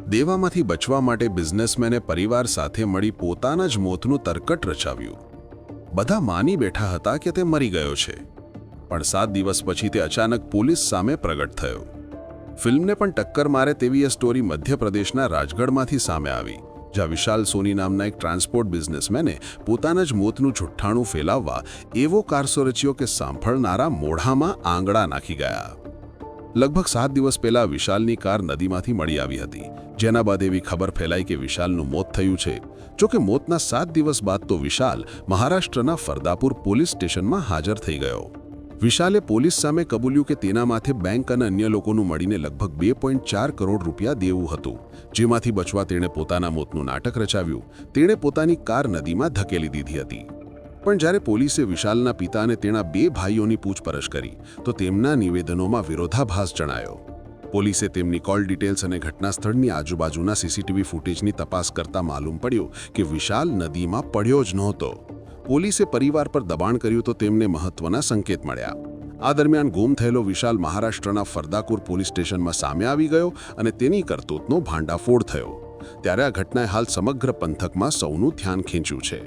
દેવામાંથી બચવા માટે બિઝનેસમેને પરિવાર સાથે મળી પોતાના જ મોતનું તરકટ રચાવ્યું। બધા માની બેઠા હતા કે તે મરી ગયો છે, પણ 7 દિવસ પછી તે અચાનક પોલીસ સામે પ્રગટ થયો। ફિલ્મને પણ ટક્કર મારે તેવી એ સ્ટોરી મધ્યપ્રદેશના રાજગઢમાંથી સામે આવી, જ્યાં વિશાલ સોની નામના એક ટ્રાન્સપોર્ટ બિઝનેસમેને પોતાના જ મોતનું જુઠ્ઠાણું ફેલાવવા એવો કારસો રચ્યો કે સાંભળનારા મોઢામાં આંગળા નાખી ગયા। લગભગ 7 દિવસ પહેલા વિશાલની કાર નદીમાંથી મળી આવી હતી, જેના બાદ એવી ખબર ફેલાઈ કે વિશાલનું મોત થયું છે। જોકે મોતના 7 દિવસ બાદ તો વિશાલ મહારાષ્ટ્રના ફરદાપુર પોલીસ સ્ટેશનમાં હાજર થઈ ગયો। વિશાલે પોલીસ સામે કબૂલ્યું કે તેના માથે બેંક અને અન્ય લોકોનું મળીને લગભગ 2.4 કરોડ રૂપિયા દેવું હતું, જેમાંથી બચવા તેણે પોતાના મોતનું નાટક રચાવ્યું। તેણે પોતાની કાર નદીમાં ધકેલી દીધી હતી। પણ જ્યારે પોલીસે વિશાલના પિતા અને તેના 2 ભાઈઓની પૂછપરછ કરી તો તેમના નિવેદનોમાં વિરોધાભાસ જણાયો। પોલીસે તેમની કોલ ડિટેલ્સ અને ઘટના સ્થળની આજુબાજુના સીસીટીવી ફૂટેજની તપાસ કરતા માલુમ પડ્યું કે વિશાલ નદીમાં પડ્યો જ નહોતો। પોલીસે પરિવાર પર દબાણ કર્યું તો તેમને મહત્વના સંકેત મળ્યા। આ દરમિયાન ગુમ થયેલો વિશાલ મહારાષ્ટ્રના ફરદાપુર પોલીસ સ્ટેશનમાં સામે આવી ગયો અને તેની કરતૂતનો ભાંડાફોડ થયો। ત્યારે આ ઘટનાએ હાલ સમગ્ર પંથકમાં સૌનું ધ્યાન ખેંચ્યું છે।